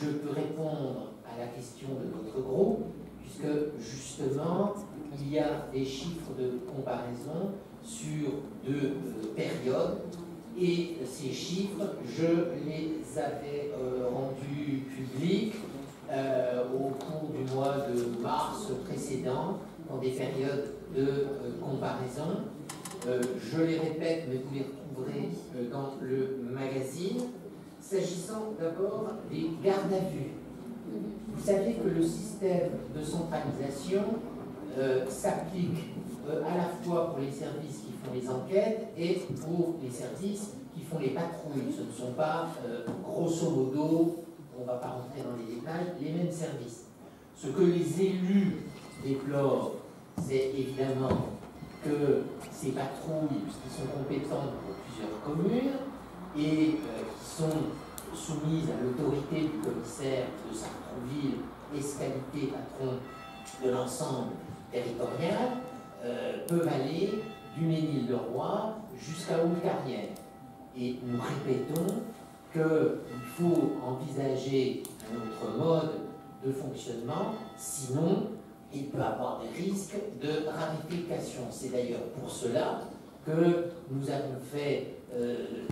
je peux répondre à la question de notre groupe, puisque justement, il y a des chiffres de comparaison sur deux périodes, et ces chiffres, je les avais rendus publics au cours du mois de mars précédent, dans des périodes de comparaison. Je les répète, mais vous les retrouverez dans le magazine. S'agissant d'abord des gardes à vue, vous savez que le système de centralisation s'applique à la fois pour les services qui font les enquêtes et pour les services qui font les patrouilles. Ce ne sont pas, grosso modo, on ne va pas rentrer dans les détails, les mêmes services. Ce que les élus déplorent, c'est évidemment que ces patrouilles qui sont compétentes pour plusieurs communes et qui sont soumises à l'autorité du commissaire de Sartrouville, escalité patron de l'ensemble territorial, peuvent aller du Mesnil-le-Roi jusqu'à Haute-Carrière. Et nous répétons qu'il faut envisager un autre mode de fonctionnement, sinon il peut y avoir des risques de ramification. C'est d'ailleurs pour cela que nous avons fait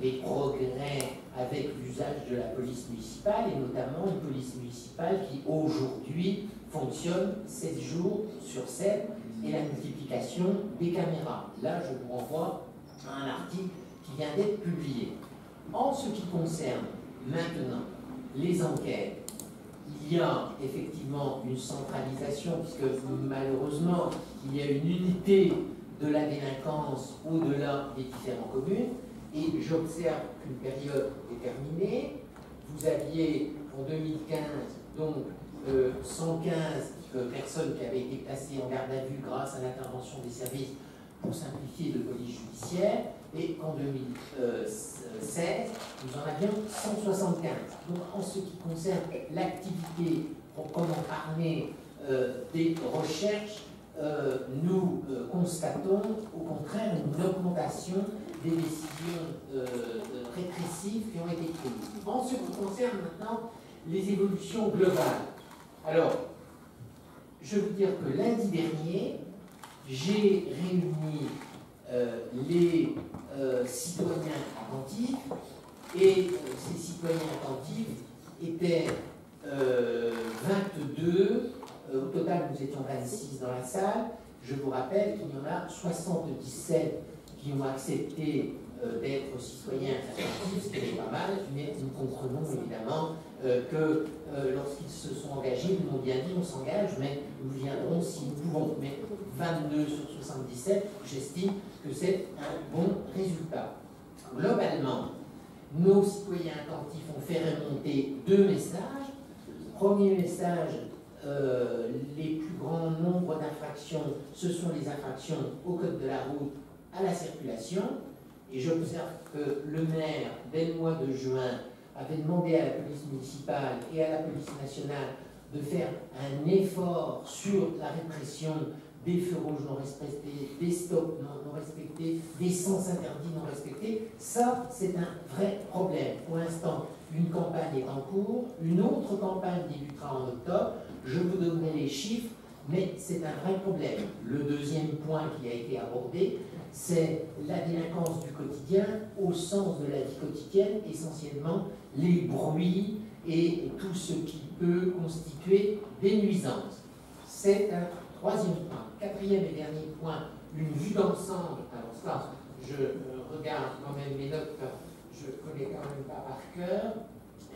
des progrès avec l'usage de la police municipale, et notamment une police municipale qui aujourd'hui fonctionne 7 jours sur 7, et la multiplication des caméras. Là, je vous renvoie à un article qui vient d'être publié. En ce qui concerne maintenant les enquêtes, il y a effectivement une centralisation, puisque malheureusement, il y a une unité de la délinquance au-delà des différentes communes, et j'observe qu'une période est terminée. Vous aviez en 2015 donc 115 personnes qui avaient été placées en garde à vue grâce à l'intervention des services pour simplifier de police judiciaire, et qu'en 2016, nous en avions 175. Donc en ce qui concerne l'activité proprement parler des recherches, nous constatons au contraire une augmentation des décisions répressives qui ont été prises. En ce qui concerne maintenant les évolutions globales, alors, je veux dire que lundi dernier, j'ai réuni les citoyens attentifs, et ces citoyens attentifs étaient 22, au total nous étions 26 dans la salle. Je vous rappelle qu'il y en a 77 qui ont accepté d'être citoyens attentifs, ce qui est pas mal, mais nous comprenons évidemment que lorsqu'ils se sont engagés, ils m'ont bien dit on s'engage, mais nous viendrons si nous pouvons. Mais 22 sur 77, j'estime que c'est un bon résultat. Globalement, nos citoyens attentifs ont fait remonter 2 messages. Premier message, les plus grands nombres d'infractions, ce sont les infractions au code de la route, à la circulation. Et j'observe que le maire, dès le mois de juin, avait demandé à la police municipale et à la police nationale de faire un effort sur la répression des feux rouges non respectés, des stops non respectés, des sens interdits non respectés. Ça, c'est un vrai problème. Pour l'instant, une campagne est en cours, une autre campagne débutera en octobre. Je vous donnerai les chiffres, mais c'est un vrai problème. Le deuxième point qui a été abordé, c'est la délinquance du quotidien au sens de la vie quotidienne, essentiellement les bruits et tout ce qui peut constituer des nuisances. C'est un troisième point. Quatrième et dernier point, une vue d'ensemble. Alors ça, je regarde quand même mes notes, je connais quand même pas par cœur.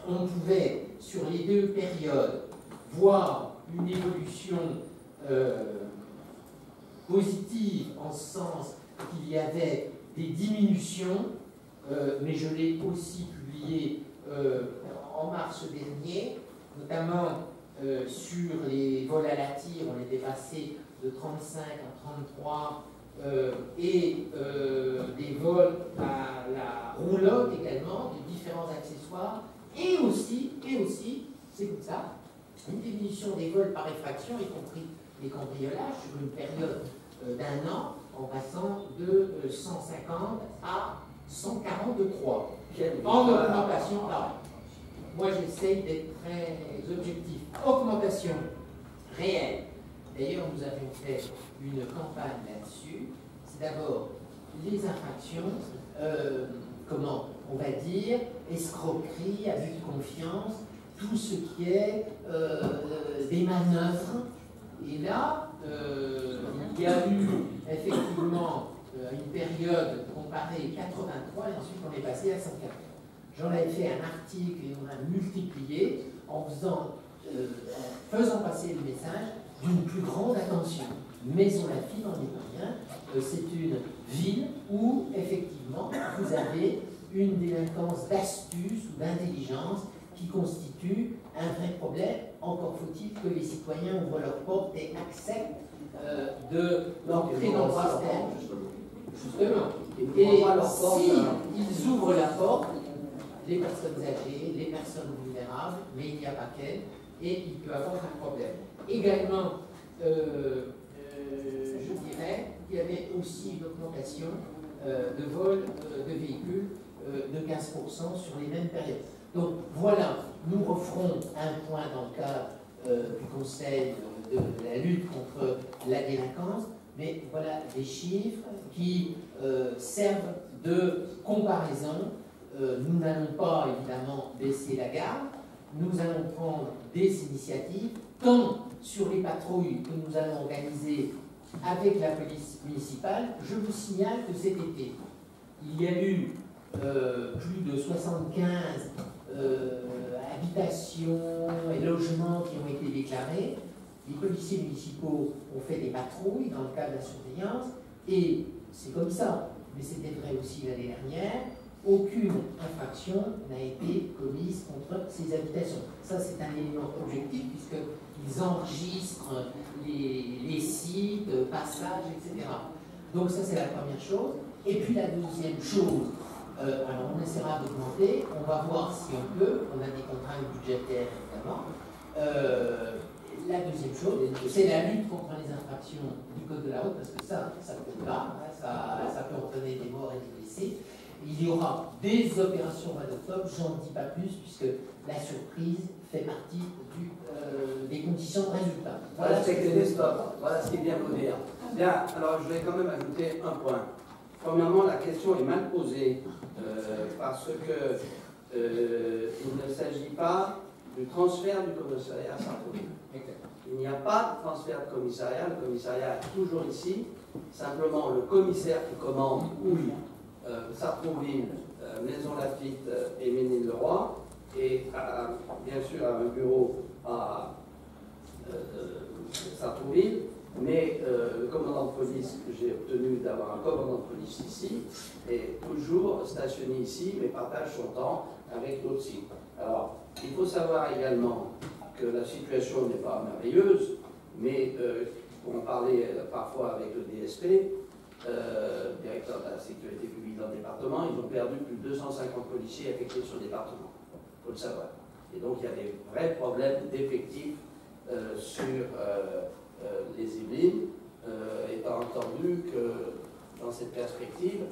On pouvait, sur les 2 périodes, voir une évolution positive en ce sens qu'il y avait des diminutions, mais je l'ai aussi publié en mars dernier, notamment sur les vols à la tire, on était passé de 35 à 33, et des vols à la roulotte également, de différents accessoires, et aussi, c'est comme ça, une diminution des vols par effraction, y compris les cambriolages, sur une période d'1 an, en passant de 150 à 143. En augmentation par an. moi j'essaye d'être très objectif. Augmentation réelle. D'ailleurs, nous avions fait une campagne là-dessus. C'est d'abord les infractions, comment on va dire, escroquerie, abus de confiance, tout ce qui est des manœuvres. Et là, il y a eu effectivement une période comparée 83 et ensuite on est passé à 104. J'en avais fait un article et on a multiplié en faisant passer le message d'une plus grande attention. Maisons-Laffitte, on n'y peut rien, c'est une ville où effectivement vous avez une délinquance d'astuce ou d'intelligence qui constitue un vrai problème. Encore faut-il que les citoyens ouvrent leurs portes et acceptent d'entrer dans le système. Justement. Et s'ils ouvrent la porte, les personnes âgées, les personnes vulnérables, mais il n'y a pas qu'elles, et il peut avoir un problème. Également, je dirais qu'il y avait aussi une augmentation de vol de véhicules de 15% sur les mêmes périodes. Donc voilà, nous referons un point dans le cadre du Conseil de la lutte contre la délinquance, mais voilà des chiffres qui servent de comparaison. Nous n'allons pas évidemment baisser la garde, nous allons prendre des initiatives, tant sur les patrouilles que nous allons organiser avec la police municipale. Je vous signale que cet été, il y a eu plus de 75 habitations et logements qui ont été déclarés. Les policiers municipaux ont fait des patrouilles dans le cadre de la surveillance, et c'est comme ça, mais c'était vrai aussi l'année dernière. Aucune infraction n'a été commise contre ces habitations. Ça, c'est un élément objectif, puisqu'ils enregistrent les sites, passages, etc. Donc ça, c'est la première chose. Et puis la deuxième chose, alors on essaiera d'augmenter, on va voir si on peut, on a des contraintes budgétaires, évidemment. La deuxième chose, c'est la lutte contre les infractions du code de la route, parce que ça peut pas, ça peut entraîner des morts et des blessés. Il y aura des opérations au mois d'octobre, j'en dis pas plus, puisque la surprise fait partie des conditions de résultat. Voilà ce qui est bien vous dire. Bien, alors je vais quand même ajouter un point. Premièrement, la question est mal posée, parce que il ne s'agit pas du transfert du commissariat à Sartrouville. Il n'y a pas de transfert de commissariat, le commissariat est toujours ici. Simplement, le commissaire qui commande, oui, Sartrouville, Maisons-Laffitte et Ménil-le-Roi, et bien sûr a un bureau à Sartrouville, mais le commandant de police, que j'ai obtenu d'avoir un commandant de police ici, est toujours stationné ici, mais partage son temps avec d'autres sites. Alors, il faut savoir également que la situation n'est pas merveilleuse, mais on parlait parfois avec le DSP, directeur de la sécurité publique dans le département, ils ont perdu plus de 250 policiers affectés sur le département, il faut le savoir. Et donc il y a des vrais problèmes d'effectifs sur les Yvelines, étant entendu que dans cette perspective,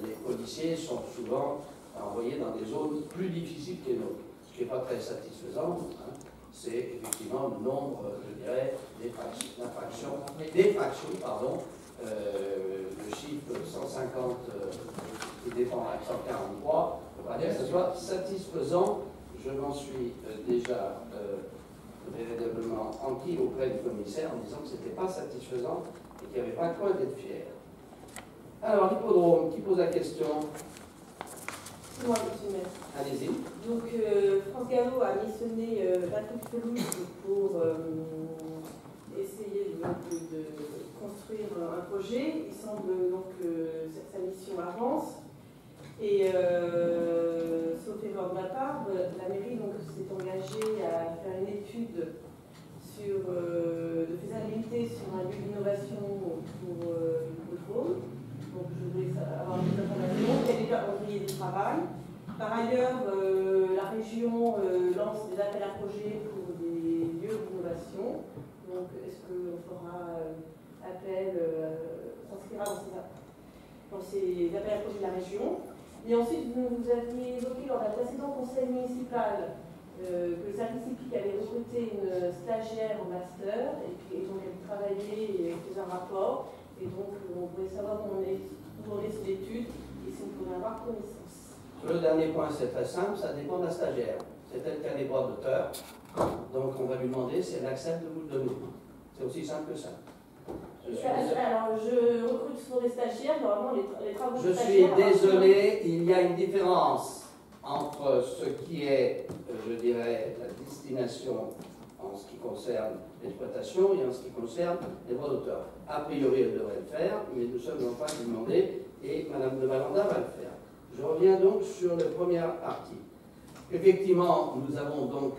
les policiers sont souvent envoyés dans des zones plus difficiles que les nôtres, ce qui n'est pas très satisfaisant. Hein. C'est effectivement le nombre, je dirais, d'effractions, le chiffre 150 qui dépend à 143, il ne faut pas dire que ce soit satisfaisant. Je m'en suis déjà véritablement enquis auprès du commissaire en disant que ce n'était pas satisfaisant et qu'il n'y avait pas de quoi d'être fier. Alors, l'hippodrome, qui pose la question? C'est moi, monsieur le maire. Allez-y. Donc, France Gallo a missionné Patrick Pelouse pour essayer donc, de construire un projet. Il semble donc que sa mission avance. Et sauf erreur de ma part, la mairie s'est engagée à faire une étude de faisabilité sur un lieu d'innovation pour l'hippodrome. Donc je voulais avoir des informations. Il y a déjà ouvrier du travail. Par ailleurs, la région lance des appels à projets pour des lieux d'innovation. Donc est-ce qu'on fera appel, s'inscrira dans ces appels à projets de la région? Et ensuite, vous aviez évoqué lors d'un précédent conseil municipal que le service hippique avait recruté une stagiaire en master, et donc elle travaillait et faisait un rapport. Et donc, on voulait savoir où on est sur l'étude et si on pouvait avoir connaissance. Sur le dernier point, c'est très simple, ça dépend de la stagiaire. C'est elle qui a les droits d'auteur, donc on va lui demander si elle accepte de vous le donner. C'est aussi simple que ça. Alors, je recrute sur des stagiaires, normalement les travaux de Je suis stagiaires... désolé, il y a une différence entre ce qui est, je dirais, la destination en ce qui concerne l'exploitation et en ce qui concerne les droits d'auteur. A priori, elle devrait le faire, mais nous sommes en train de lui demander, et Mme de Valenda va le faire. Je reviens donc sur la première partie. Effectivement, nous avons donc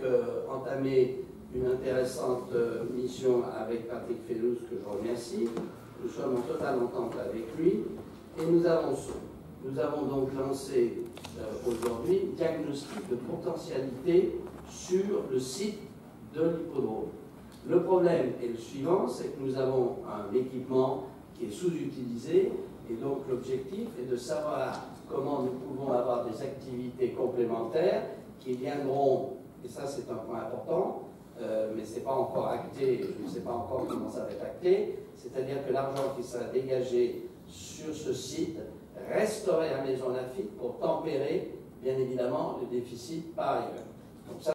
entamé une intéressante mission avec Patrick Fellouz, que je remercie. Nous sommes en totale entente avec lui et nous avançons. Nous avons donc lancé aujourd'hui un diagnostic de potentialité sur le site de l'hippodrome. Le problème est le suivant, c'est que nous avons un équipement qui est sous-utilisé et donc l'objectif est de savoir comment nous pouvons avoir des activités complémentaires qui viendront, et ça c'est un point important, mais ce n'est pas encore acté, je ne sais pas encore comment ça va être acté, c'est-à-dire que l'argent qui sera dégagé sur ce site resterait à Maison Lafitte pour tempérer, bien évidemment, le déficit par ailleurs. Donc ça,